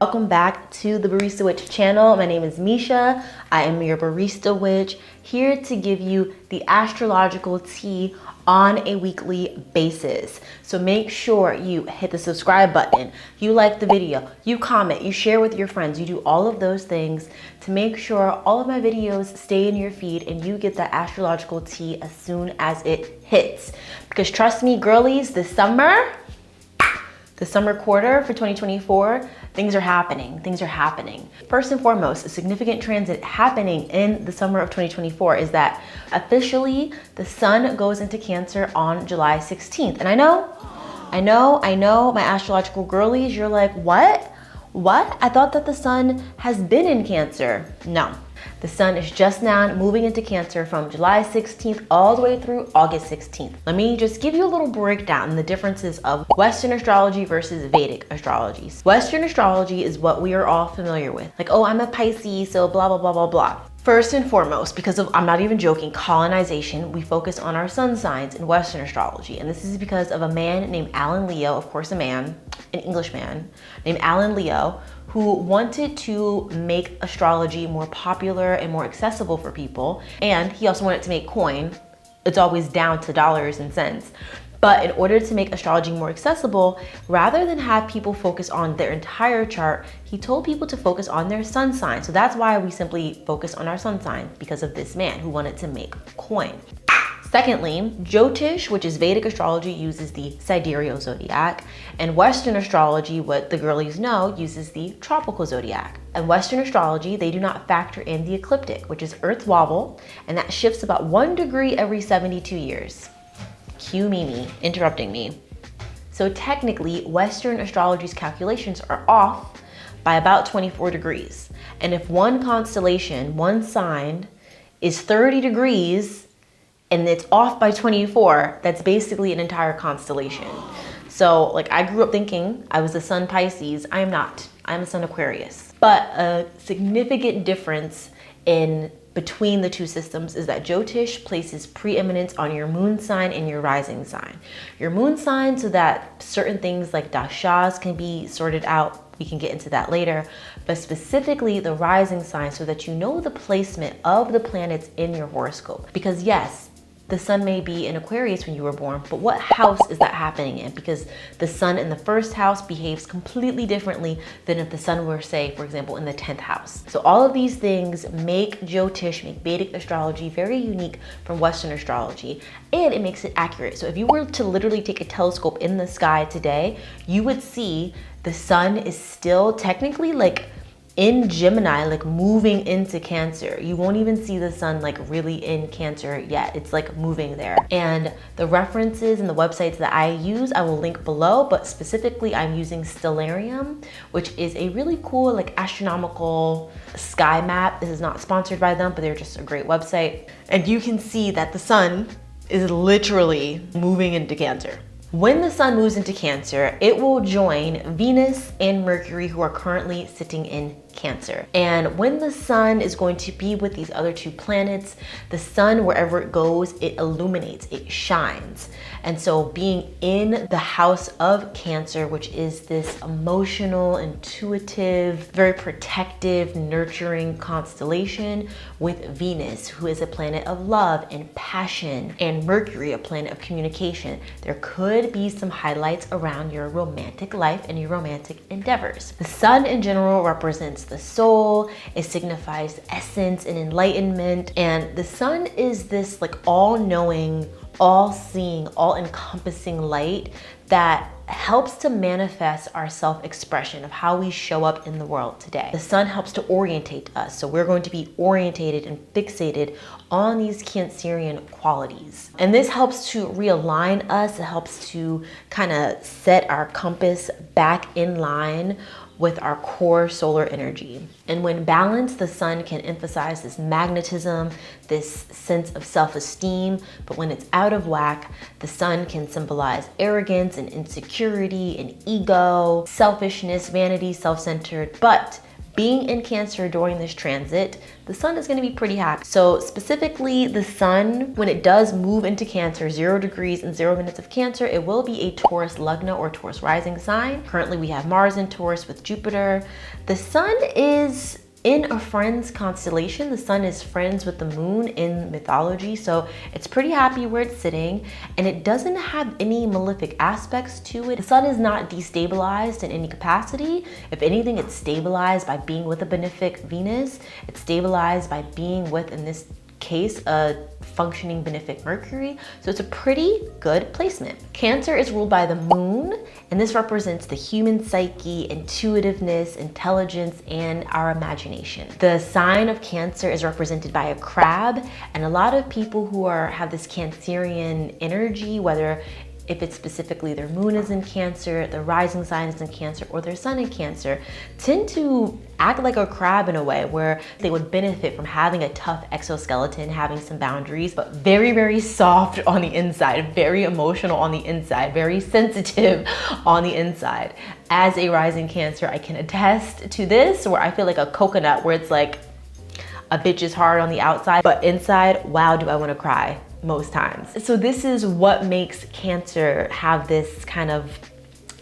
Welcome back to the Barista Witch channel. My name is Misha. I am your Barista Witch, here to give you the astrological tea on a weekly basis. So make sure you hit the subscribe button, you like the video, you comment, you share with your friends, you do all of those things to make sure all of my videos stay in your feed and you get that astrological tea as soon as it hits. Because trust me, girlies, the summer quarter for 2024, things are happening. First and foremost, a significant transit happening in the summer of 2024 is that officially the sun goes into Cancer on July 16th. And I know, my astrological girlies, you're like, what? I thought that the sun has been in Cancer. No. The sun is just now moving into Cancer from July 16th all the way through August 16th. Let me just give you a little breakdown in the differences of Western astrology versus Vedic astrology. Western astrology is what we are all familiar with. Like, oh, I'm a Pisces, so blah, blah, blah, blah, blah. First and foremost, because of, I'm not even joking, colonization, we focus on our sun signs in Western astrology. And this is because of a man named Alan Leo, of course a man, an Englishman named Alan Leo, who wanted to make astrology more popular and more accessible for people. And he also wanted to make coin. It's always down to dollars and cents. But in order to make astrology more accessible, rather than have people focus on their entire chart, he told people to focus on their sun sign. So that's why we simply focus on our sun sign, because of this man who wanted to make coin. Secondly, Jyotish, which is Vedic astrology, uses the sidereal zodiac, and Western astrology, what the girlies know, uses the tropical zodiac. And Western astrology, they do not factor in the ecliptic, which is Earth's wobble, and that shifts about 1 degree every 72 years. Cue Mimi interrupting me. So technically, Western astrology's calculations are off by about 24 degrees. And if one constellation, one sign, is 30 degrees, and it's off by 24, that's basically an entire constellation. So like, I grew up thinking I was a sun Pisces. I am not. I'm a sun Aquarius. But a significant difference in between the two systems is that Jyotish places preeminence on your moon sign and your rising sign. Your moon sign, so that certain things like dashas can be sorted out. We can get into that later, but specifically the rising sign, so that you know the placement of the planets in your horoscope. Because yes, the sun may be in Aquarius when you were born, but what house is that happening in? Because the sun in the first house behaves completely differently than if the sun were, say, for example, in the 10th house. So all of these things make Jyotish, make Vedic astrology very unique from Western astrology, and it makes it accurate. So if you were to literally take a telescope in the sky today, you would see the sun is still technically like in Gemini, like moving into Cancer. You won't even see the sun like really in Cancer yet. It's like moving there. And the references and the websites that I use, I will link below, but specifically I'm using Stellarium, which is a really cool like astronomical sky map. This is not sponsored by them, but they're just a great website. And you can see that the sun is literally moving into Cancer. When the sun moves into Cancer, it will join Venus and Mercury, who are currently sitting in Cancer. And when the sun is going to be with these other two planets, the sun, wherever it goes, it illuminates, it shines. And so being in the house of Cancer, which is this emotional, intuitive, very protective, nurturing constellation, with Venus, who is a planet of love and passion, and Mercury, a planet of communication, there could be some highlights around your romantic life and your romantic endeavors. The sun in general represents the soul. It signifies essence and enlightenment. And the sun is this like all-knowing, all-seeing, all-encompassing light that helps to manifest our self-expression of how we show up in the world today. The sun helps to orientate us. So we're going to be orientated and fixated on these Cancerian qualities. And this helps to realign us. It helps to kind of set our compass back in line with our core solar energy. And when balanced, the sun can emphasize this magnetism, this sense of self-esteem, but when it's out of whack, the sun can symbolize arrogance and insecurity and ego, selfishness, vanity, self-centered. But being in Cancer during this transit, the sun is going to be pretty happy. So specifically the sun, when it does move into Cancer, 0 degrees and 0 minutes of Cancer, it will be a Taurus Lagna or Taurus rising sign. Currently we have Mars in Taurus with Jupiter. The sun is in a friend's constellation. The sun is friends with the moon in mythology, so it's pretty happy where it's sitting, and it doesn't have any malefic aspects to it. The sun is not destabilized in any capacity. If anything, it's stabilized by being with a benefic Venus. It's stabilized by being with, in this case, a functioning benefic Mercury. So it's a pretty good placement. Cancer is ruled by the moon, and this represents the human psyche, intuitiveness, intelligence, and our imagination. The sign of Cancer is represented by a crab, and a lot of people who have this Cancerian energy, whether if it's specifically their moon is in Cancer, the rising sign is in Cancer, or their sun in Cancer, tend to act like a crab in a way where they would benefit from having a tough exoskeleton, having some boundaries, but very, very soft on the inside, very emotional on the inside, very sensitive on the inside. As a rising Cancer, I can attest to this, where I feel like a coconut, where it's like a bitch is hard on the outside, but inside, wow, do I want to cry most times. So this is what makes Cancer have this kind of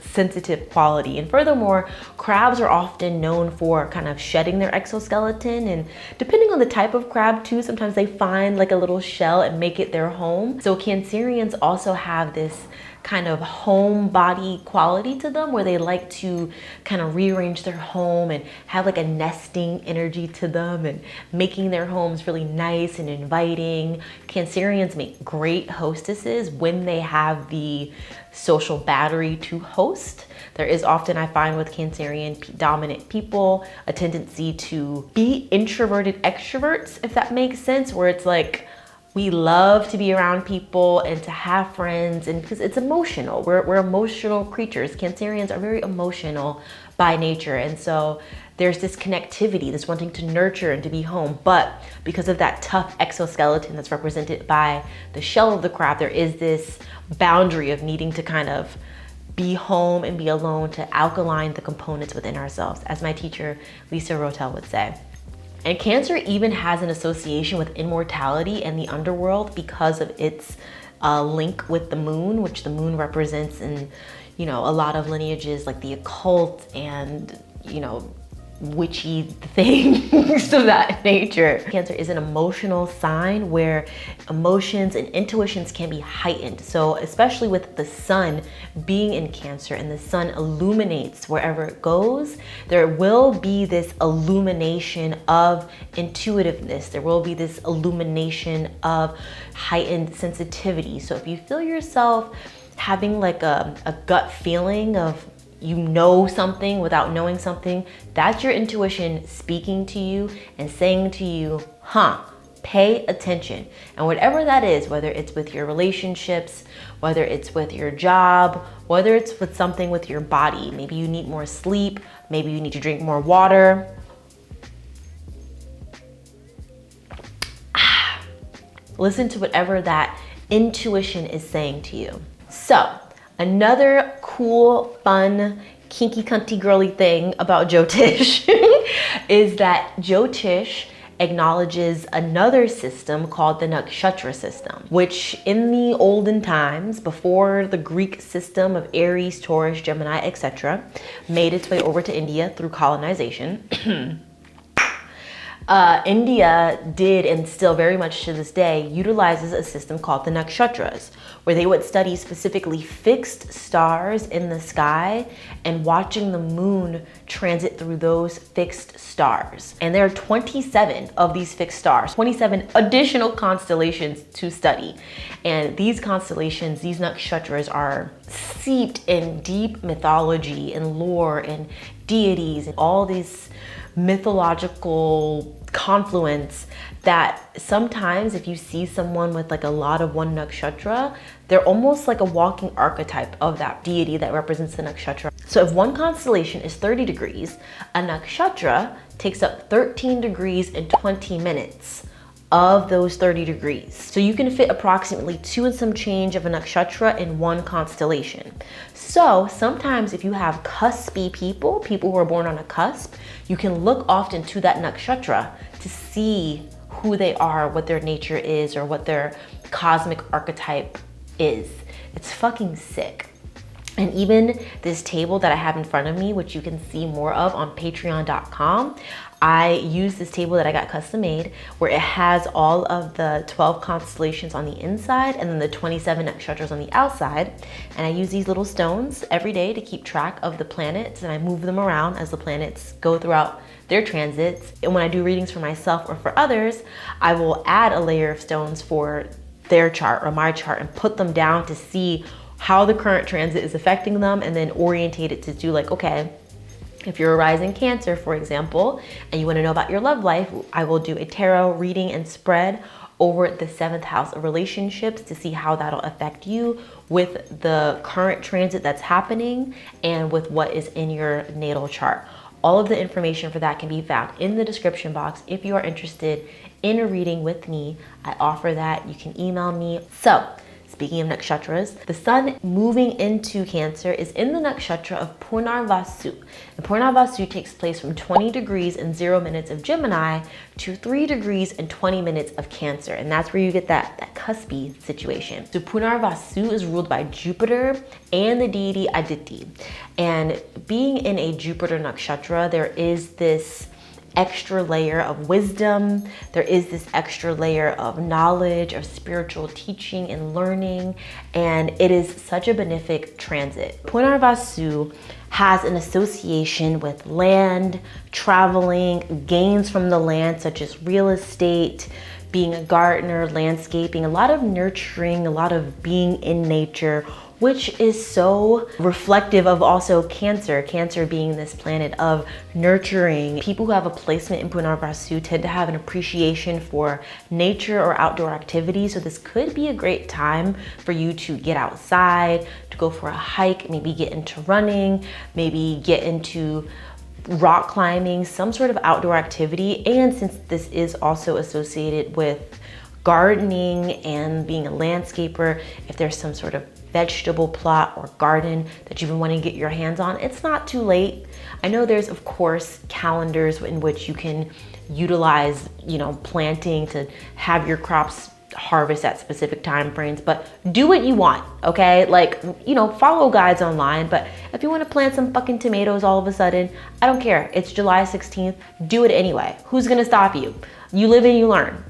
sensitive quality. And furthermore, crabs are often known for kind of shedding their exoskeleton, and depending on the type of crab too, sometimes they find like a little shell and make it their home. So Cancerians also have this kind of home body quality to them, where they like to kind of rearrange their home and have like a nesting energy to them, and making their homes really nice and inviting. Cancerians make great hostesses when they have the social battery to host. There is often, I find with Cancerian dominant people, a tendency to be introverted extroverts, if that makes sense, where it's like, we love to be around people and to have friends, and because it's emotional. We're emotional creatures. Cancerians are very emotional by nature. And so there's this connectivity, this wanting to nurture and to be home. But because of that tough exoskeleton that's represented by the shell of the crab, there is this boundary of needing to kind of be home and be alone, to alkaline the components within ourselves, as my teacher, Lisa Rotel, would say. And Cancer even has an association with immortality and the underworld because of its link with the moon, which the moon represents in, a lot of lineages, like the occult and, witchy things of that nature. Cancer is an emotional sign where emotions and intuitions can be heightened. So especially with the sun being in Cancer, and the sun illuminates wherever it goes, there will be this illumination of intuitiveness. There will be this illumination of heightened sensitivity. So if you feel yourself having like a gut feeling of something without knowing something, that's your intuition speaking to you and saying to you, pay attention. And whatever that is, whether it's with your relationships, whether it's with your job, whether it's with something with your body, maybe you need more sleep, maybe you need to drink more water. Listen to whatever that intuition is saying to you. So, another cool, fun, kinky, cunty, girly thing about Jyotish is that Jyotish acknowledges another system called the Nakshatra system, which in the olden times, before the Greek system of Aries, Taurus, Gemini, etc., made its way over to India through colonization. India did, and still very much to this day, utilizes a system called the Nakshatras, where they would study specifically fixed stars in the sky and watching the moon transit through those fixed stars. And there are 27 of these fixed stars, 27 additional constellations to study. And these constellations, these nakshatras, are seeped in deep mythology and lore and deities and all these mythological confluence that sometimes if you see someone with like a lot of one nakshatra, they're almost like a walking archetype of that deity that represents the nakshatra. So if one constellation is 30 degrees, a nakshatra takes up 13 degrees and 20 minutes of those 30 degrees. So you can fit approximately 2 and some change of a nakshatra in one constellation. So sometimes if you have cuspy people who are born on a cusp, you can look often to that nakshatra to see who they are, what their nature is, or what their cosmic archetype is. It's fucking sick. And even this table that I have in front of me, which you can see more of on patreon.com, I use this table that I got custom made where it has all of the 12 constellations on the inside and then the 27 nakshatras on the outside. And I use these little stones every day to keep track of the planets, and I move them around as the planets go throughout their transits. And when I do readings for myself or for others, I will add a layer of stones for their chart or my chart and put them down to see how the current transit is affecting them, and then orientate it to do like, okay, if you're a rising Cancer, for example, and you want to know about your love life, I will do a tarot reading and spread over the 7th house of relationships to see how that'll affect you with the current transit that's happening and with what is in your natal chart. All of the information for that can be found in the description box. If you are interested in a reading with me, I offer that. You can email me. So, speaking of nakshatras, the sun moving into Cancer is in the nakshatra of Punarvasu. And Punarvasu takes place from 20 degrees and 0 minutes of Gemini to 3 degrees and 20 minutes of Cancer. And that's where you get that cuspy situation. So Punarvasu is ruled by Jupiter and the deity Aditi. And being in a Jupiter nakshatra, there is this extra layer of wisdom. There is this extra layer of knowledge, of spiritual teaching and learning, and it is such a benefic transit. Punarvasu has an association with land, traveling, gains from the land, such as real estate, being a gardener, landscaping, a lot of nurturing, a lot of being in nature, which is so reflective of also Cancer. Cancer being this planet of nurturing. People who have a placement in Punarvasu tend to have an appreciation for nature or outdoor activities. So this could be a great time for you to get outside, to go for a hike, maybe get into running, maybe get into rock climbing, some sort of outdoor activity. And since this is also associated with gardening and being a landscaper, if there's some sort of vegetable plot or garden that you've been wanting to get your hands on, it's not too late. I know there's of course calendars in which you can utilize, planting to have your crops harvest at specific time frames, but do what you want, okay? Like, follow guides online, but if you want to plant some fucking tomatoes all of a sudden, I don't care. It's July 16th. Do it anyway. Who's gonna stop you? You live and you learn.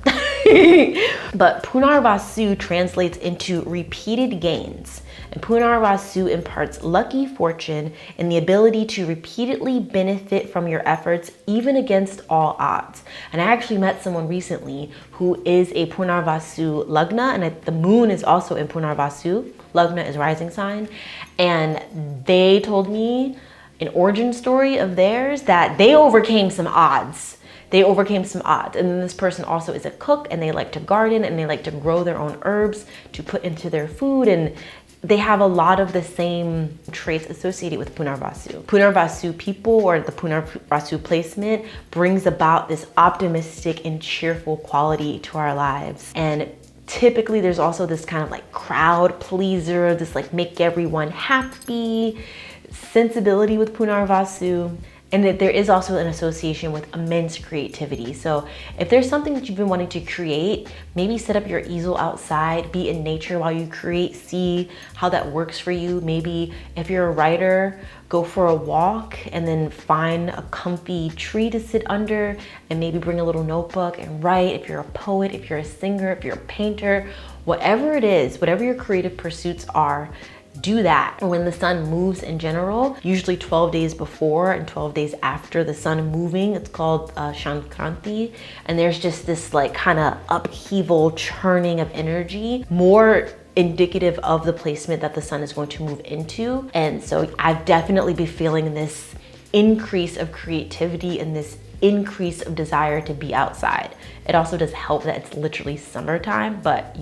But Punarvasu translates into repeated gains. And Punarvasu imparts lucky fortune and the ability to repeatedly benefit from your efforts, even against all odds. And I actually met someone recently who is a Punarvasu Lagna, and the moon is also in Punarvasu. Lagna is rising sign. And they told me an origin story of theirs that they overcame some odds. And then this person also is a cook, and they like to garden, and they like to grow their own herbs to put into their food, and they have a lot of the same traits associated with Punarvasu. Punarvasu people, or the Punarvasu placement, brings about this optimistic and cheerful quality to our lives. And typically there's also this kind of like crowd pleaser, this like make everyone happy sensibility with Punarvasu. And that there is also an association with immense creativity. So if there's something that you've been wanting to create, maybe set up your easel outside, be in nature while you create, see how that works for you. Maybe if you're a writer, go for a walk and then find a comfy tree to sit under, and maybe bring a little notebook and write. If you're a poet, if you're a singer, if you're a painter, whatever it is, whatever your creative pursuits are, do that. And when the sun moves in general, usually 12 days before and 12 days after the sun moving, it's called Shankranti. And there's just this like kind of upheaval, churning of energy, more indicative of the placement that the sun is going to move into. And so I've definitely been feeling this increase of creativity and this increase of desire to be outside. It also does help that it's literally summertime, but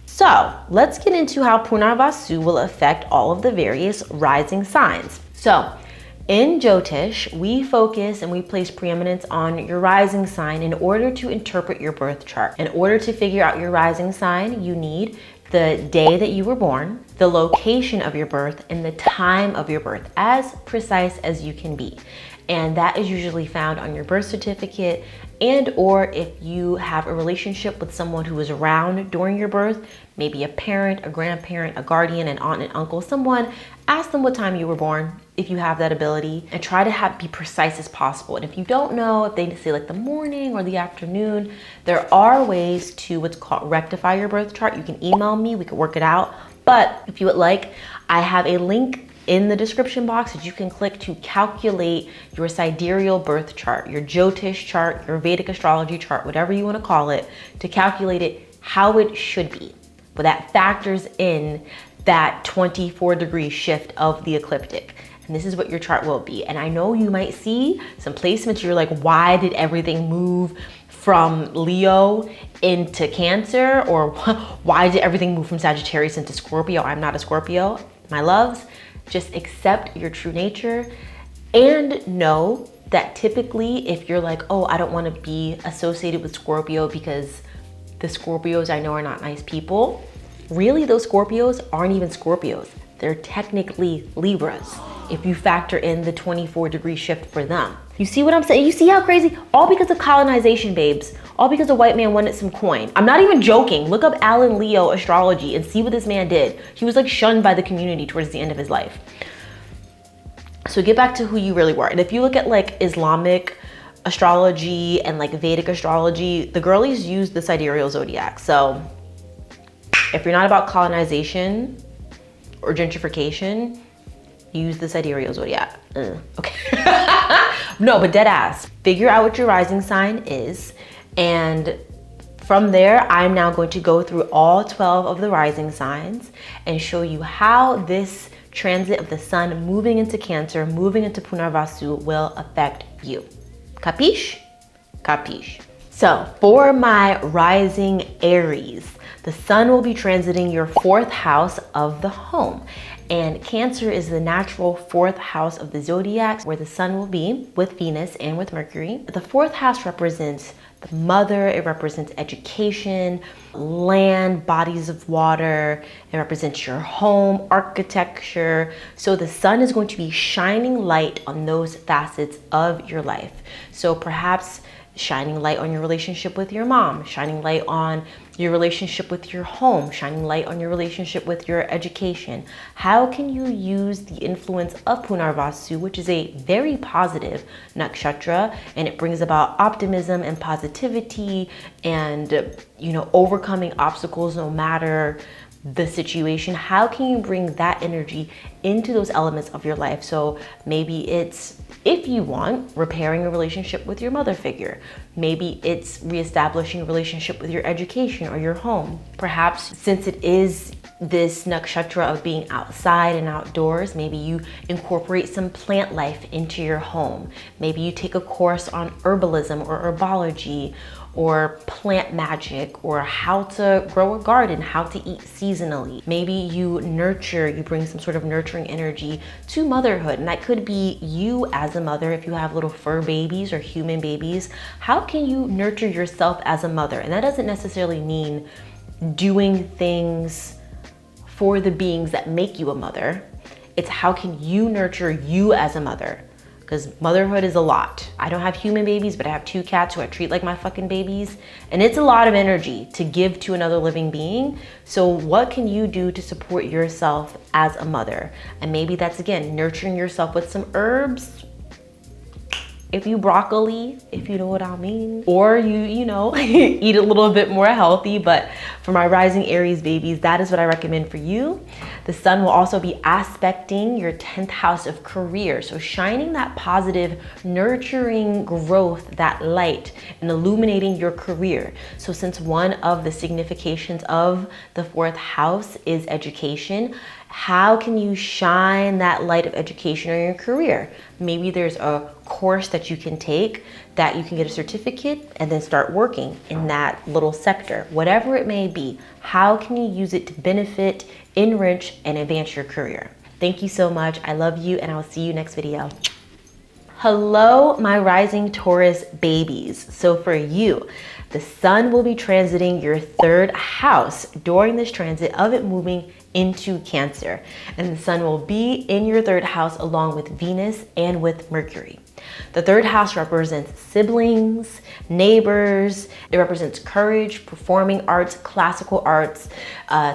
So let's get into how Punarvasu will affect all of the various rising signs. So In Jyotish, we focus and we place preeminence on your rising sign in order to interpret your birth chart. In order to figure out your rising sign, you need the day that you were born, the location of your birth, and the time of your birth, as precise as you can be. And that is usually found on your birth certificate, and or if you have a relationship with someone who was around during your birth, maybe a parent, a grandparent, a guardian, an aunt and uncle, someone, ask them what time you were born if you have that ability, and try to be precise as possible. And if you don't know, if they say like the morning or the afternoon, there are ways to what's called rectify your birth chart. You can email me, we can work it out. But if you would like, I have a link in the description box that you can click to calculate your sidereal birth chart, your Jyotish chart, your Vedic astrology chart, whatever you want to call it, to calculate it how it should be. But that factors in that 24-degree shift of the ecliptic. And this is what your chart will be. And I know you might see some placements, you're like, why did everything move from Leo into Cancer? Or why did everything move from Sagittarius into Scorpio? I'm not a Scorpio, my loves. Just accept your true nature and know that typically if you're like, oh, I don't want to be associated with Scorpio because the Scorpios I know are not nice people. Really, those Scorpios aren't even Scorpios. They're technically Libras if you factor in the 24-degree shift for them. You see what I'm saying? You see how crazy? All because of colonization, babes. All because a white man wanted some coin. I'm not even joking. Look up Alan Leo Astrology and see what this man did. He was like shunned by the community towards the end of his life. So get back to who you really were. And if you look at like Islamic astrology and like Vedic astrology, the girlies use the sidereal zodiac. So if you're not about colonization or gentrification, use the sidereal zodiac. Okay. No, but dead ass. Figure out what your rising sign is. And from there, I'm now going to go through all 12 of the rising signs and show you how this transit of the sun moving into Cancer, moving into Punarvasu will affect you. Capiche? Capiche. So for my rising Aries, the sun will be transiting your 4th house of the home. And Cancer is the natural 4th house of the zodiac, where the sun will be with Venus and with Mercury. The 4th house represents the mother, it represents education, land, bodies of water, it represents your home, architecture. So the sun is going to be shining light on those facets of your life. So perhaps shining light on your relationship with your mom, shining light on your relationship with your home, shining light on your relationship with your education. How can you use the influence of Punarvasu, which is a very positive nakshatra, and it brings about optimism and positivity and, you know, overcoming obstacles no matter the situation. How can you bring that energy into those elements of your life? So maybe it's, if you want, repairing a relationship with your mother figure. Maybe it's reestablishing a relationship with your education or your home. Perhaps since it is this nakshatra of being outside and outdoors, maybe you incorporate some plant life into your home. Maybe you take a course on herbalism or herbology or plant magic, or how to grow a garden, how to eat seasonally. Maybe you nurture, you bring some sort of nurturing energy to motherhood. And that could be you as a mother, if you have little fur babies or human babies. How can you nurture yourself as a mother? And that doesn't necessarily mean doing things for the beings that make you a mother. It's how can you nurture you as a mother? Because motherhood is a lot. I don't have human babies, but I have 2 cats who I treat like my fucking babies. And it's a lot of energy to give to another living being. So what can you do to support yourself as a mother? And maybe that's, again, nurturing yourself with some herbs. If you broccoli, if you know what I mean. Or you know, eat a little bit more healthy. But for my rising Aries babies, that is what I recommend for you. The sun will also be aspecting your 10th house of career. So shining that positive, nurturing growth, that light, and illuminating your career. So since one of the significations of the 4th house is education, how can you shine that light of education in your career? Maybe there's a course that you can take that you can get a certificate and then start working in that little sector. Whatever it may be, how can you use it to benefit, enrich, and advance your career? Thank you so much. I love you, and I'll see you next video. Hello, my rising Taurus babies. So for you, the sun will be transiting your third house during this transit of it moving into Cancer. And the sun will be in your third house along with Venus and with Mercury. The third house represents siblings, neighbors. It represents courage, performing arts, classical arts,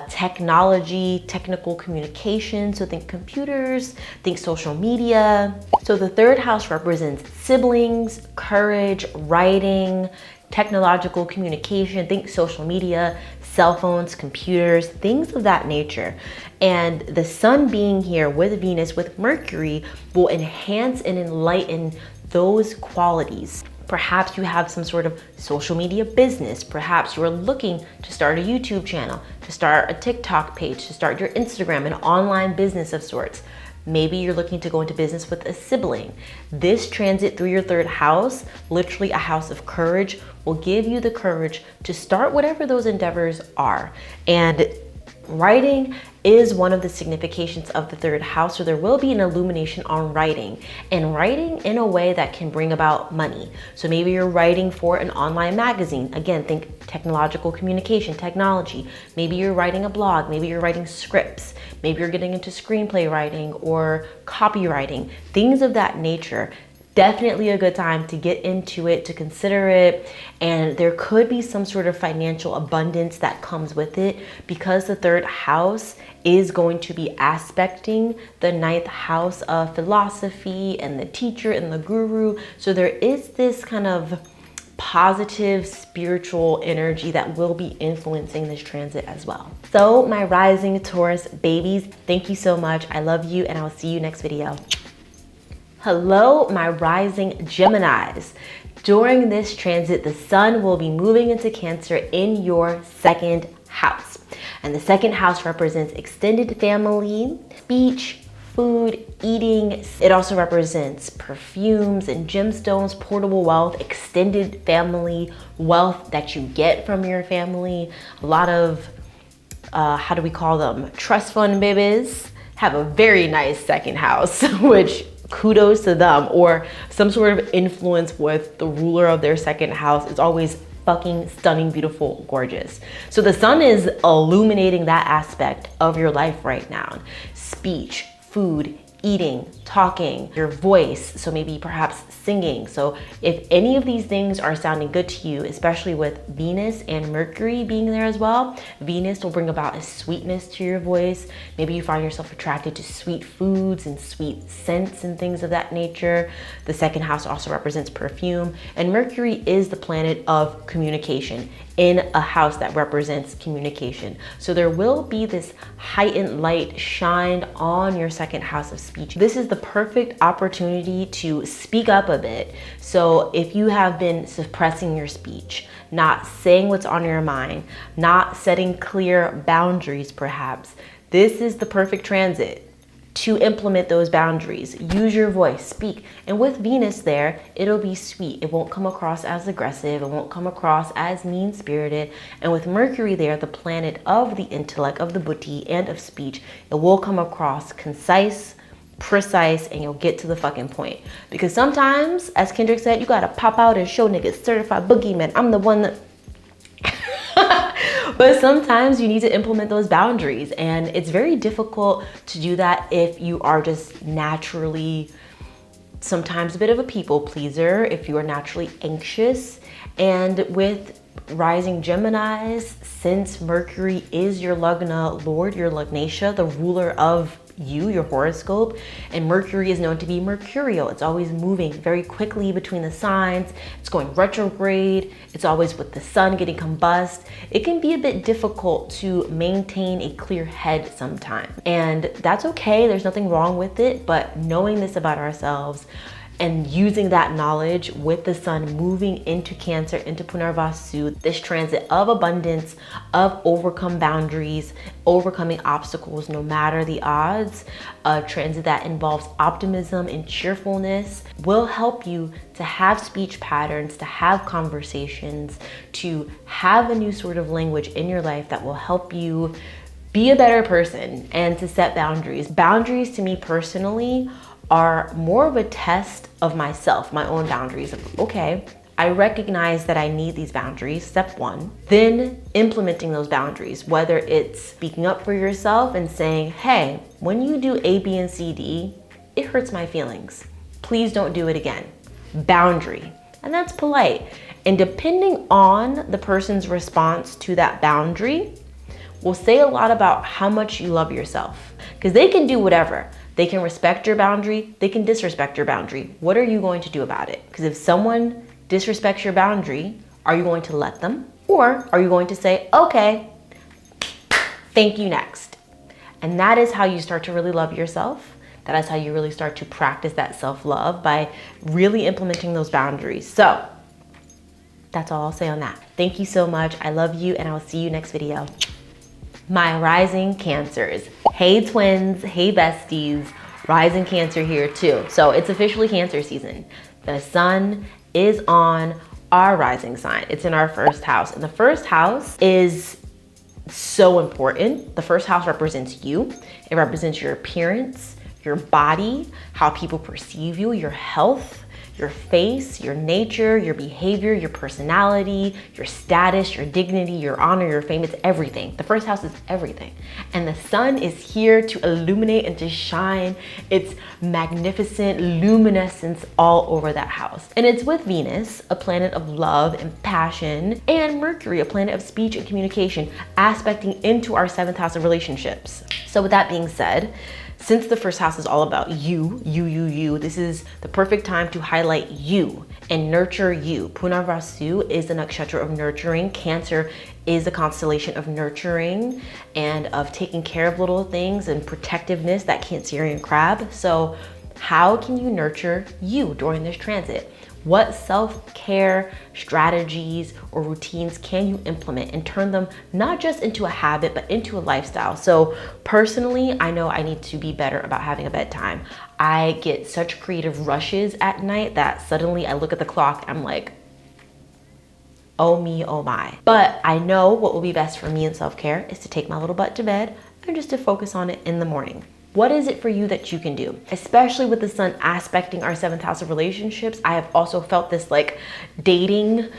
technology, technical communication. So think computers, think social media. So the third house represents siblings, courage, writing, technological communication, think social media, cell phones, computers, things of that nature. And the sun being here with Venus, with Mercury, will enhance and enlighten those qualities. Perhaps you have some sort of social media business. Perhaps you're looking to start a YouTube channel, to start a TikTok page, to start your Instagram, an online business of sorts. Maybe you're looking to go into business with a sibling. This transit through your third house, literally a house of courage, will give you the courage to start whatever those endeavors are. And writing is one of the significations of the third house, so there will be an illumination on writing, and writing in a way that can bring about money. So maybe you're writing for an online magazine. Again, think technological communication, technology. Maybe you're writing a blog, maybe you're writing scripts, maybe you're getting into screenplay writing or copywriting, things of that nature. Definitely a good time to get into it, to consider it. And there could be some sort of financial abundance that comes with it because the third house is going to be aspecting the ninth house of philosophy and the teacher and the guru. So there is this kind of positive spiritual energy that will be influencing this transit as well. So my rising Taurus babies, thank you so much. I love you and I'll see you next video. Hello, my rising Geminis. During this transit, the sun will be moving into Cancer in your second house. And the second house represents extended family, speech, food, eating. It also represents perfumes and gemstones, portable wealth, extended family wealth that you get from your family. A lot of, how do we call them? Trust fund babies have a very nice second house, which kudos to them, or some sort of influence with the ruler of their second house is always fucking stunning, beautiful, gorgeous. So the sun is illuminating that aspect of your life right now. Speech, food, eating, talking, your voice, so maybe perhaps singing. So if any of these things are sounding good to you, especially with Venus and Mercury being there as well, Venus will bring about a sweetness to your voice. Maybe you find yourself attracted to sweet foods and sweet scents and things of that nature. The second house also represents perfume, and Mercury is the planet of communication in a house that represents communication. So there will be this heightened light shined on your second house of speech. This is the perfect opportunity to speak up a bit. So if you have been suppressing your speech, not saying what's on your mind, not setting clear boundaries perhaps, this is the perfect transit to implement those boundaries. Use your voice, speak. And with Venus there, it'll be sweet. It won't come across as aggressive. It won't come across as mean-spirited. And with Mercury there, the planet of the intellect, of the buddhi, and of speech, it will come across concise, precise, and you'll get to the fucking point. Because sometimes, as Kendrick said, you gotta pop out and show niggas certified boogeyman. I'm the one that but sometimes you need to implement those boundaries, and it's very difficult to do that if you are just naturally sometimes a bit of a people pleaser, if you are naturally anxious. And with rising Geminis, since Mercury is your Lagna Lord, your Lagnatia, the ruler of you, your horoscope, and Mercury is known to be mercurial. It's always moving very quickly between the signs. It's going retrograde. It's always with the sun getting combust. It can be a bit difficult to maintain a clear head sometimes, and that's okay. There's nothing wrong with it, but knowing this about ourselves and using that knowledge with the sun moving into Cancer, into Punarvasu, this transit of abundance, of overcome boundaries, overcoming obstacles no matter the odds, a transit that involves optimism and cheerfulness, will help you to have speech patterns, to have conversations, to have a new sort of language in your life that will help you be a better person and to set boundaries. Boundaries to me personally are more of a test of myself, my own boundaries of, okay, I recognize that I need these boundaries, step one, then implementing those boundaries, whether it's speaking up for yourself and saying, hey, when you do A, B, and C, D, it hurts my feelings. Please don't do it again. Boundary. And that's polite. And depending on the person's response to that boundary, will say a lot about how much you love yourself. Because they can do whatever. They can respect your boundary, they can disrespect your boundary. What are you going to do about it? Because if someone disrespects your boundary, are you going to let them? Or are you going to say, okay, thank you, next? And that is how you start to really love yourself. That is how you really start to practice that self-love, by really implementing those boundaries. So that's all I'll say on that. Thank you so much. I love you, and I'll see you next video. My rising Cancers. Hey twins, hey besties. Rising Cancer here too. So it's officially Cancer season. The sun is on our rising sign. It's in our first house. And the first house is so important. The first house represents you. It represents your appearance, your body, how people perceive you, your health, your face, your nature, your behavior, your personality, your status, your dignity, your honor, your fame. It's everything. The first house is everything. And the sun is here to illuminate and to shine its magnificent luminescence all over that house. And it's with Venus, a planet of love and passion, and Mercury, a planet of speech and communication, aspecting into our 7th house of relationships. So with that being said, since the first house is all about you, this is the perfect time to highlight you and nurture you. Punarvasu is the nakshatra of nurturing. Cancer is the constellation of nurturing and of taking care of little things and protectiveness, that Cancerian crab. So how can you nurture you during this transit? What self-care strategies or routines can you implement and turn them not just into a habit, but into a lifestyle? So personally, I know I need to be better about having a bedtime. I get such creative rushes at night that suddenly I look at the clock, I'm like, oh me, oh my. But I know what will be best for me in self-care is to take my little butt to bed and just to focus on it in the morning. What is it for you that you can do? Especially with the sun aspecting our 7th house of relationships, I have also felt this like dating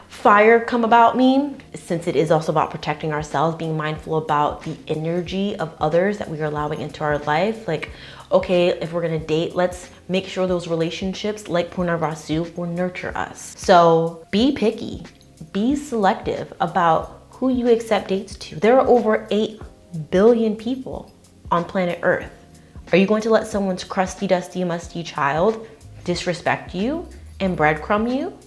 fire come about me, since it is also about protecting ourselves, being mindful about the energy of others that we are allowing into our life. Like, okay, if we're gonna date, let's make sure those relationships, like Punarvasu, will nurture us. So be picky, be selective about who you accept dates to. There are over 8 billion people on planet Earth. Are you going to let someone's crusty, dusty, musty child disrespect you and breadcrumb you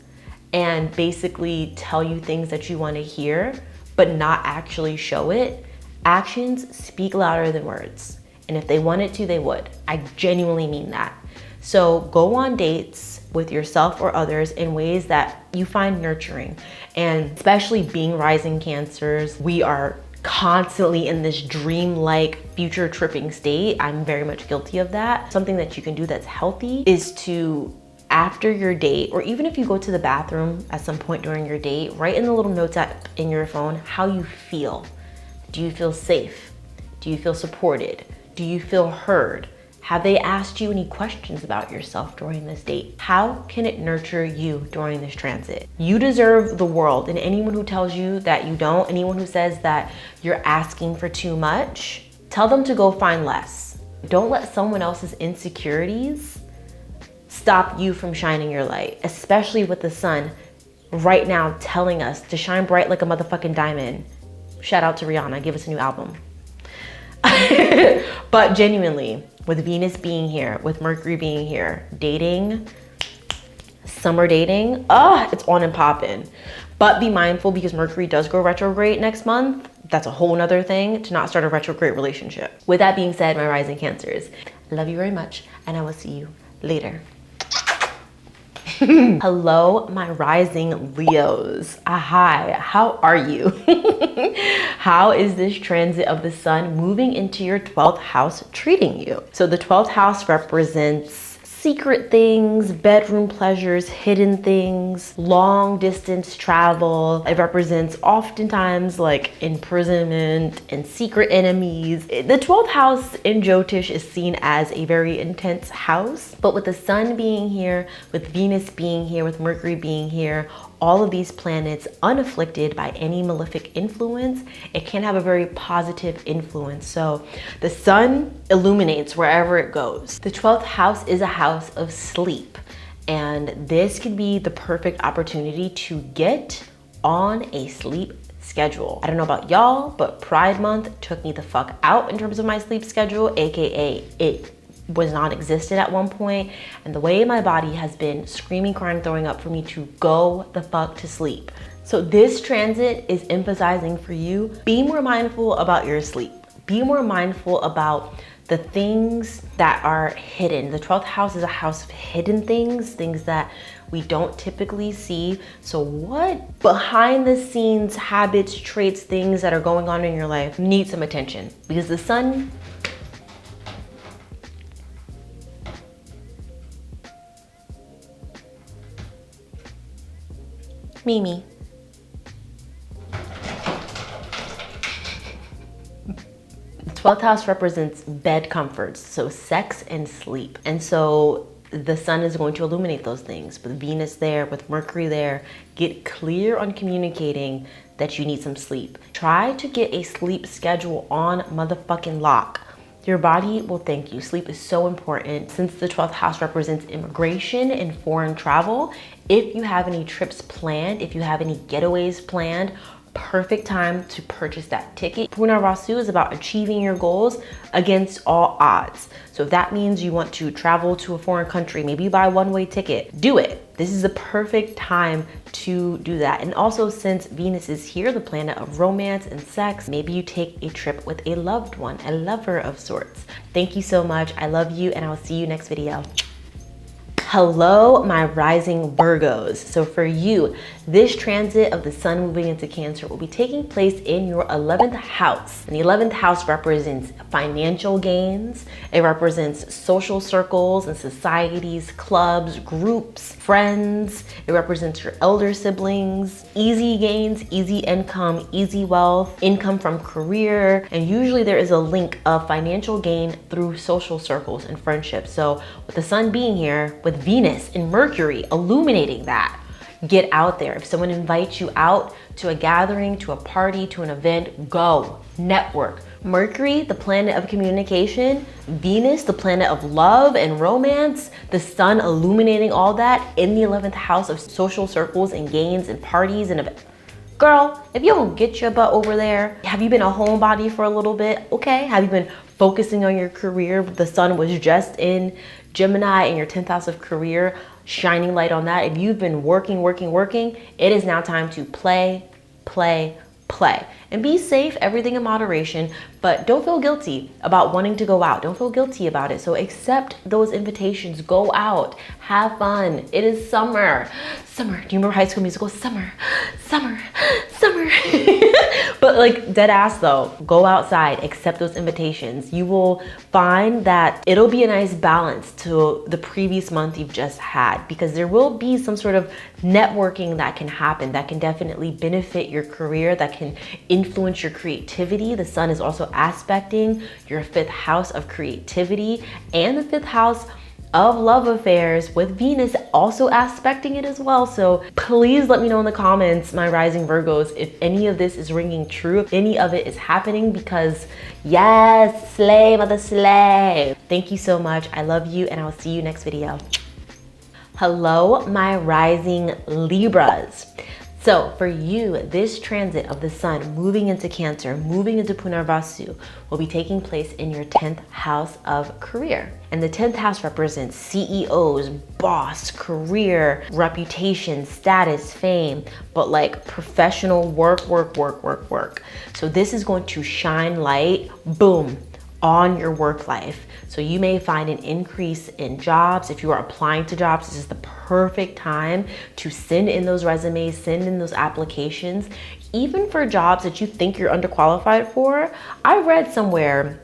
and basically tell you things that you want to hear, but not actually show it? Actions speak louder than words. And if they wanted to, they would. I genuinely mean that. So go on dates with yourself or others in ways that you find nurturing. And especially being rising Cancers, we are constantly in this dream-like future tripping state. I'm very much guilty of that. Something that you can do that's healthy is to, after your date, or even if you go to the bathroom at some point during your date, write in the little notes app in your phone how you feel. Do you feel safe? Do you feel supported? Do you feel heard? Have they asked you any questions about yourself during this date? How can it nurture you during this transit? You deserve the world, and anyone who tells you that you don't, anyone who says that you're asking for too much, tell them to go find less. Don't let someone else's insecurities stop you from shining your light, especially with the sun right now telling us to shine bright like a motherfucking diamond. Shout out to Rihanna, give us a new album. But genuinely, with Venus being here, with Mercury being here, dating, summer dating, it's on and popping. But be mindful, because Mercury does go retrograde next month. That's a whole nother thing, to not start a retrograde relationship. With that being said, my rising Cancers, I love you very much, and I will see you later. Hello, my rising Leos. Hi, how are you? How is this transit of the sun moving into your 12th house treating you? So the 12th house represents secret things, bedroom pleasures, hidden things, long distance travel. It represents oftentimes like imprisonment and secret enemies. The 12th house in Jyotish is seen as a very intense house, but with the sun being here, with Venus being here, with Mercury being here, all of these planets unafflicted by any malefic influence, it can have a very positive influence. So the sun illuminates wherever it goes. The 12th house is a house of sleep, and this could be the perfect opportunity to get on a sleep schedule. I don't know about y'all, but Pride Month took me the fuck out in terms of my sleep schedule, aka it was non-existent at one point, and the way my body has been screaming, crying, throwing up for me to go the fuck to sleep. So this transit is emphasizing for you, be more mindful about your sleep. Be more mindful about the things that are hidden. The 12th house is a house of hidden things that we don't typically see. So what behind the scenes habits, traits, things that are going on in your life need some attention, because the sun Mimi. The 12th house represents bed comforts, so sex and sleep. And so the sun is going to illuminate those things. With Venus there, with Mercury there, get clear on communicating that you need some sleep. Try to get a sleep schedule on motherfucking lock. Your body will thank you. Sleep is so important. Since the 12th house represents immigration and foreign travel, if you have any trips planned, if you have any getaways planned, perfect time to purchase that ticket. Punarvasu is about achieving your goals against all odds. So if that means you want to travel to a foreign country, maybe you buy a one-way ticket, do it. This is the perfect time to do that. And also, since Venus is here, the planet of romance and sex, maybe you take a trip with a loved one, a lover of sorts. Thank you so much. I love you, and I'll see you next video. Hello, my rising Virgos. So for you, this transit of the sun moving into Cancer will be taking place in your 11th house. And the 11th house represents financial gains. It represents social circles and societies, clubs, groups, friends. It represents your elder siblings, easy gains, easy income, easy wealth, income from career. And usually there is a link of financial gain through social circles and friendships. So with the sun being here, with Venus and Mercury illuminating that, get out there. If someone invites you out to a gathering, to a party, to an event, go, network. Mercury, the planet of communication, Venus, the planet of love and romance, the sun illuminating all that in the 11th house of social circles and gains and parties and events. Girl, if you don't get your butt over there, have you been a homebody for a little bit? Okay, have you been focusing on your career? The sun was just in Gemini in your 10th house of career, shining light on that. If you've been working, it is now time to play. And be safe, everything in moderation, but don't feel guilty about wanting to go out. Don't feel guilty about it. So accept those invitations, go out, have fun. It is summer. Summer, do you remember High School Musical? Summer. But like dead ass though, go outside, accept those invitations. You will find that it'll be a nice balance to the previous month you've just had, because there will be some sort of networking that can happen that can definitely benefit your career, that can influence your creativity. The sun is also aspecting your 5th house of creativity and the 5th house of love affairs, with Venus also aspecting it as well. So please let me know in the comments, my rising Virgos, if any of this is ringing true, if any of it is happening, because yes, slay, mother slay. Thank you so much. I love you, and I'll see you next video. Hello, my rising Libras. So for you, this transit of the sun moving into Cancer, moving into Punarvasu, will be taking place in your 10th house of career. And the 10th house represents CEOs, boss, career, reputation, status, fame, but like professional work. So this is going to shine light, boom, on your work life. So you may find an increase in jobs. If you are applying to jobs, this is the perfect time to send in those resumes, send in those applications, even for jobs that you think you're underqualified for. I read somewhere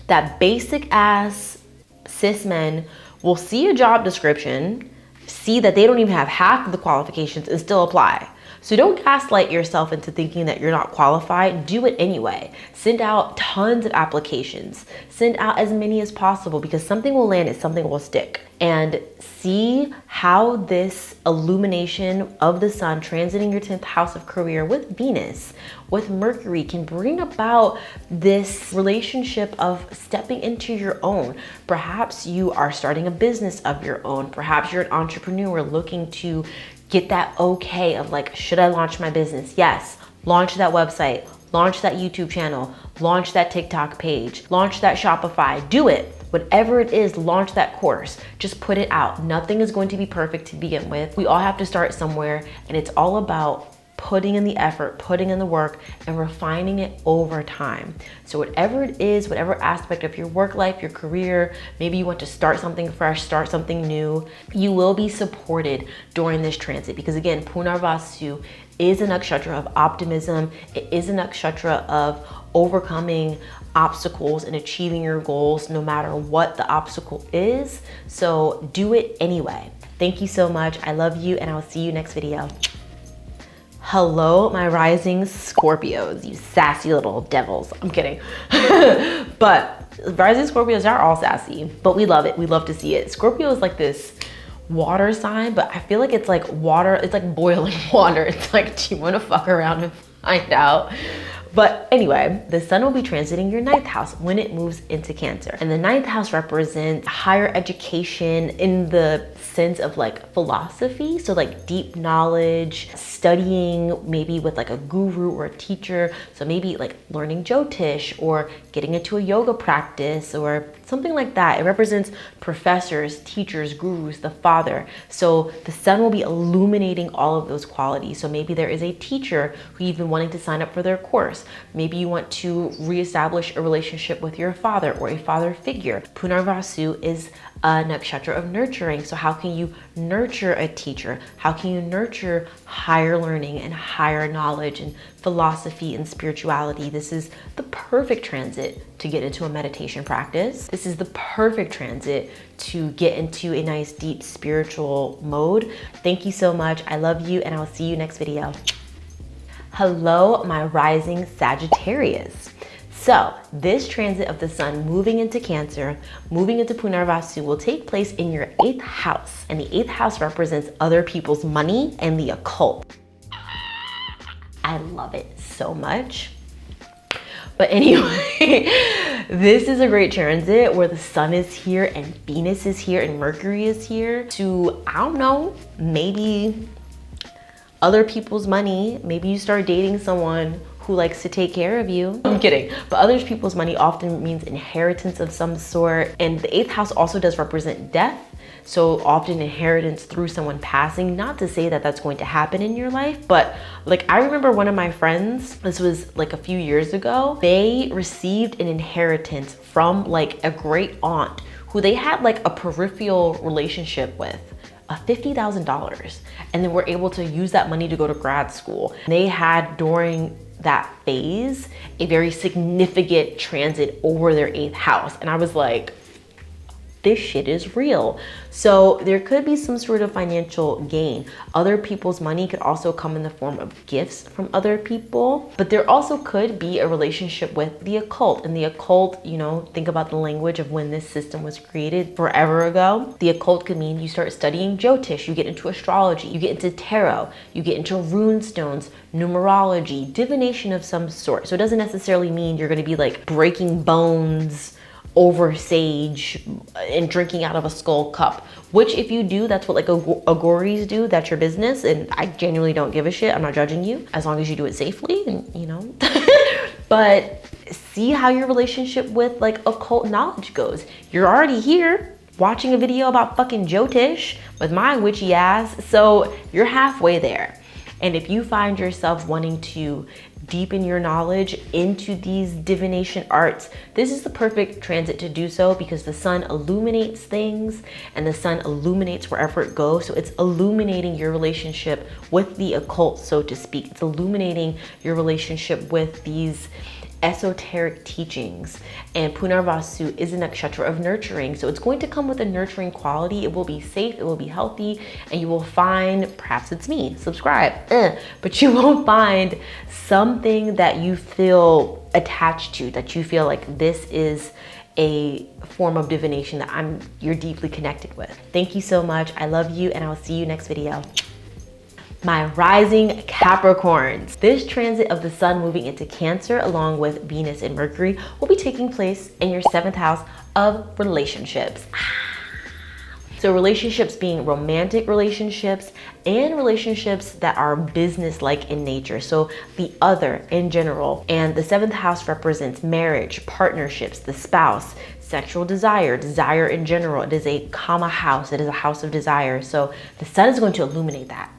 that basic ass cis men will see a job description, see that they don't even have half of the qualifications and still apply. So don't gaslight yourself into thinking that you're not qualified. Do it anyway. Send out tons of applications. Send out as many as possible, because something will land and something will stick. And see how this illumination of the sun transiting your 10th house of career with Venus, with Mercury, can bring about this relationship of stepping into your own. Perhaps you are starting a business of your own. Perhaps you're an entrepreneur looking to get that okay of like, should I launch my business? Yes, launch that website, launch that YouTube channel, launch that TikTok page, launch that Shopify, do it. Whatever it is, launch that course. Just put it out. Nothing is going to be perfect to begin with. We all have to start somewhere, and it's all about putting in the effort, putting in the work, and refining it over time. So whatever it is, whatever aspect of your work life, your career, maybe you want to start something fresh, start something new, you will be supported during this transit, because again, Punarvasu is a nakshatra of optimism. It is a nakshatra of overcoming obstacles and achieving your goals no matter what the obstacle is. So do it anyway. Thank you so much. I love you, and I'll see you next video. Hello, my rising Scorpios, you sassy little devils. I'm kidding. But rising Scorpios are all sassy, but we love it. We love to see it. Scorpio is like this water sign, but I feel like it's like water. It's like boiling water. It's like, do you want to fuck around and find out? But anyway, the sun will be transiting your 9th house when it moves into Cancer. And the 9th house represents higher education in the sense of like philosophy. So like deep knowledge, studying maybe with like a guru or a teacher. So maybe like learning Jyotish or getting into a yoga practice or something like that. It represents professors, teachers, gurus, the father. So the sun will be illuminating all of those qualities. So maybe there is a teacher who you've been wanting to sign up for their course. Maybe you want to reestablish a relationship with your father or a father figure. Punarvasu is a nakshatra of nurturing. So how can you nurture a teacher? How can you nurture higher learning and higher knowledge and philosophy and spirituality? This is the perfect transit to get into a meditation practice. This is the perfect transit to get into a nice deep spiritual mode. Thank you so much. I love you, and I'll see you next video. Hello, my rising Sagittarius. So this transit of the sun moving into Cancer, moving into Punarvasu, will take place in your 8th house. And the 8th house represents other people's money and the occult. I love it so much. But anyway, this is a great transit where the sun is here and Venus is here and Mercury is here to, I don't know, maybe other people's money. Maybe you start dating someone who likes to take care of you. I'm kidding. But other people's money often means inheritance of some sort. And the 8th house also does represent death. So often inheritance through someone passing. Not to say that that's going to happen in your life, but like I remember one of my friends, this was like a few years ago, they received an inheritance from like a great aunt who they had like a peripheral relationship with. $50,000, and then were able to use that money to go to grad school. They had during that phase a very significant transit over their 8th house, and I was like, this shit is real. So there could be some sort of financial gain. Other people's money could also come in the form of gifts from other people, but there also could be a relationship with the occult. And the occult, you know, think about the language of when this system was created forever ago. The occult could mean you start studying Jyotish, you get into astrology, you get into tarot, you get into rune stones, numerology, divination of some sort. So it doesn't necessarily mean you're gonna be like breaking bones over sage and drinking out of a skull cup, which if you do, that's what like agoris do, that's your business, and I genuinely don't give a shit. I'm not judging you as long as you do it safely, and you know. But see how your relationship with like occult knowledge goes. You're already here watching a video about fucking Jyotish with my witchy ass, so you're halfway there. And if you find yourself wanting to deepen your knowledge into these divination arts, this is the perfect transit to do so, because the sun illuminates things and the sun illuminates wherever it goes. So it's illuminating your relationship with the occult, so to speak. It's illuminating your relationship with these esoteric teachings. And Punarvasu is a nakshatra of nurturing. So it's going to come with a nurturing quality. It will be safe, it will be healthy, and you will find, perhaps it's me, subscribe, but you will find something that you feel attached to, that you feel like this is a form of divination that you're deeply connected with. Thank you so much. I love you, and I'll see you next video. My rising Capricorns. This transit of the sun moving into Cancer along with Venus and Mercury will be taking place in your 7th house of relationships. So relationships being romantic relationships and relationships that are business-like in nature. So the other in general. And the 7th house represents marriage, partnerships, the spouse, sexual desire, desire in general. It is a Kama house. It is a house of desire. So the sun is going to illuminate that.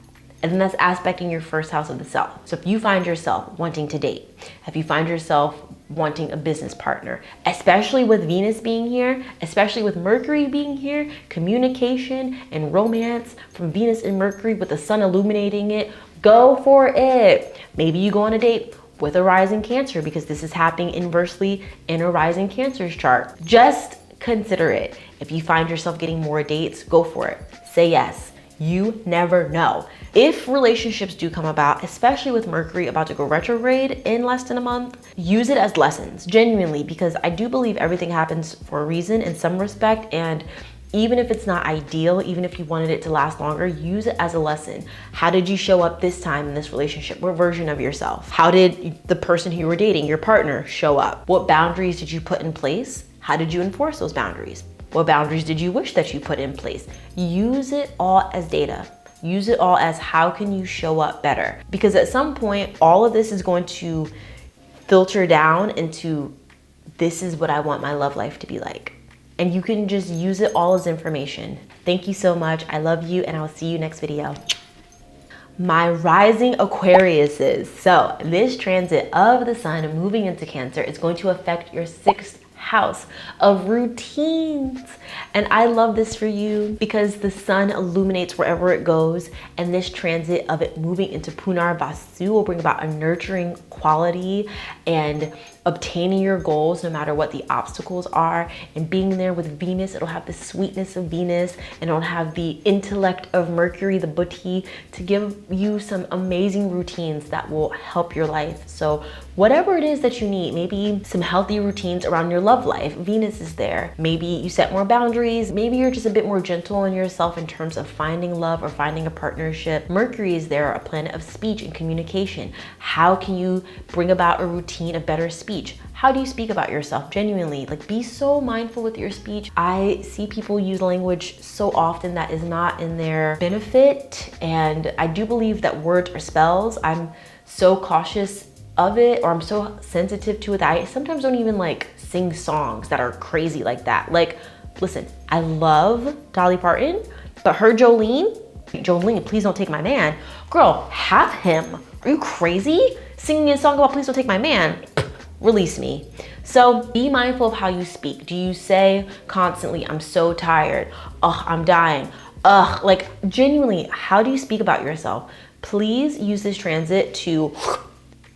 And then that's aspecting your 1st house of the self. So if you find yourself wanting to date, if you find yourself wanting a business partner, especially with Venus being here, especially with Mercury being here, communication and romance from Venus and Mercury with the sun illuminating it, go for it. Maybe you go on a date with a rising Cancer because this is happening inversely in a rising Cancer's chart. Just consider it. If you find yourself getting more dates, go for it. Say yes. You never know. If relationships do come about, especially with Mercury about to go retrograde in less than a month, use it as lessons, genuinely, because I do believe everything happens for a reason in some respect. And even if it's not ideal, even if you wanted it to last longer, use it as a lesson. How did you show up this time in this relationship? What version of yourself? How did the person who you were dating, your partner, show up? What boundaries did you put in place? How did you enforce those boundaries? What boundaries did you wish that you put in place? Use it all as data. Use it all as how can you show up better? Because at some point, all of this is going to filter down into this is what I want my love life to be like. And you can just use it all as information. Thank you so much. I love you, and I'll see you next video. My rising Aquariuses. So this transit of the sun moving into Cancer is going to affect your 6th house of routines. And I love this for you because the sun illuminates wherever it goes, and this transit of it moving into Punarvasu will bring about a nurturing quality and obtaining your goals no matter what the obstacles are. And being there with Venus, it'll have the sweetness of Venus, and it'll have the intellect of Mercury, the buddhi, to give you some amazing routines that will help your life. So whatever it is that you need, maybe some healthy routines around your love life, Venus is there. Maybe you set more boundaries. Maybe you're just a bit more gentle on yourself in terms of finding love or finding a partnership. Mercury is there, a planet of speech and communication. How can you bring about a routine of better speech? How do you speak about yourself genuinely? Like, be so mindful with your speech. I see people use language so often that is not in their benefit. And I do believe that words are spells. I'm so cautious of it, or I'm so sensitive to it that I sometimes don't even like sing songs that are crazy like that. Like, listen, I love Dolly Parton, but her Jolene, please don't take my man. Girl, have him. Are you crazy? Singing a song about please don't take my man. Release me. So be mindful of how you speak. Do you say constantly, I'm so tired? Ugh, I'm dying. Ugh, like genuinely, how do you speak about yourself? Please use this transit to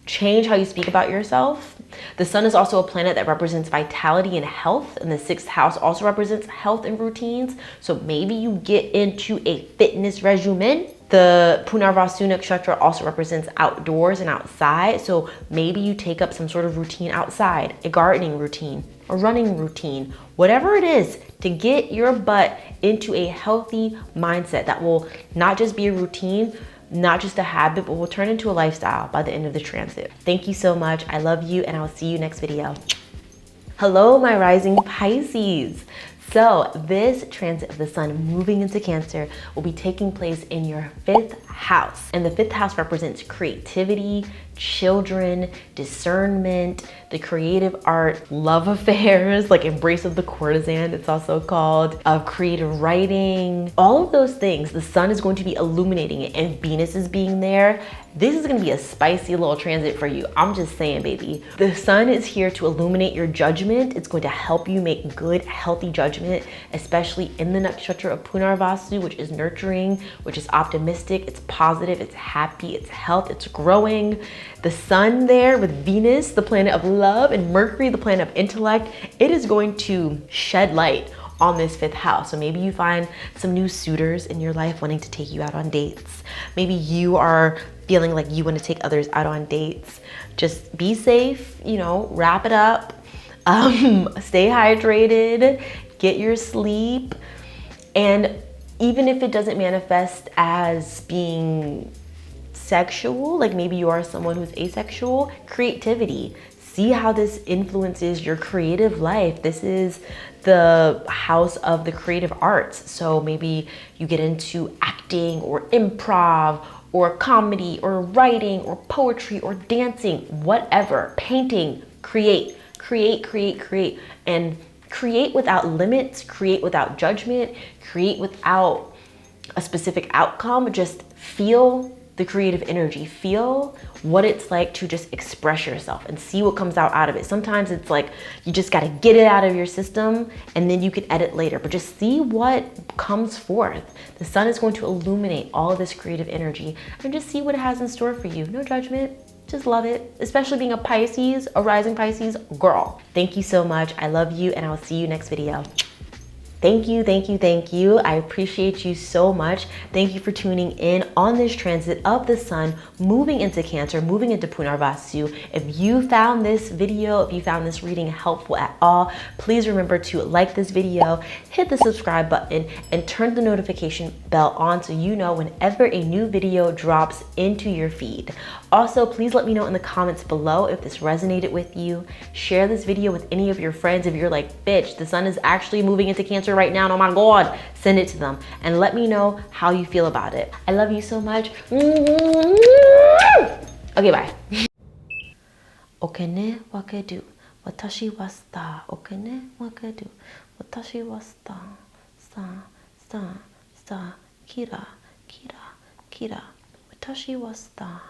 change how you speak about yourself. The sun is also a planet that represents vitality and health, and the 6th house also represents health and routines. So maybe you get into a fitness regimen. The Punarvasu nakshatra also represents outdoors and outside. So maybe you take up some sort of routine outside, a gardening routine, a running routine, whatever it is to get your butt into a healthy mindset that will not just be a routine, not just a habit, but will turn into a lifestyle by the end of the transit. Thank you so much. I love you, and I'll see you next video. Hello, my rising Pisces. So this transit of the sun moving into Cancer will be taking place in your 5th house. And the 5th house represents creativity, children, discernment, the creative art, love affairs, like embrace of the courtesan, it's also called, of creative writing, all of those things. The sun is going to be illuminating it, and Venus is being there. This is gonna be a spicy little transit for you. I'm just saying, baby. The sun is here to illuminate your judgment. It's going to help you make good, healthy judgment, especially in the nakshatra of Punarvasu, which is nurturing, which is optimistic, it's positive, it's happy, it's health, it's growing. the sun there with Venus, the planet of love, and Mercury, the planet of intellect, it is going to shed light on this 5th house. So maybe you find some new suitors in your life wanting to take you out on dates. Maybe you are feeling like you want to take others out on dates. Just be safe, you know, wrap it up, stay hydrated, get your sleep. And even if it doesn't manifest as being sexual, like maybe you are someone who's asexual, creativity. See how this influences your creative life. This is the house of the creative arts. So maybe you get into acting or improv or comedy or writing or poetry or dancing, whatever, painting, create, and create without limits, create without judgment, create without a specific outcome. Just feel the creative energy, feel what it's like to just express yourself and see what comes out of it. Sometimes it's like you just got to get it out of your system and then you can edit later, but just see what comes forth. The sun is going to illuminate all of this creative energy and just see what it has in store for you. No judgment. Just love it, especially being a Pisces, a rising Pisces girl. Thank you so much. I love you, and I'll see you next video. Thank you. I appreciate you so much. Thank you for tuning in on this transit of the sun moving into Cancer, moving into Punarvasu. If you found this video, if you found this reading helpful at all, please remember to like this video, hit the subscribe button, and turn the notification bell on so you know whenever a new video drops into your feed. Also, please let me know in the comments below if this resonated with you. Share this video with any of your friends. If you're like, bitch, the sun is actually moving into Cancer right now, oh my God, send it to them and let me know how you feel about it. I love you so much. Okay, bye. Okene wakedu, watashi wa star. Okene wakedu, watashi wa star. Star, kira, watashi wa star.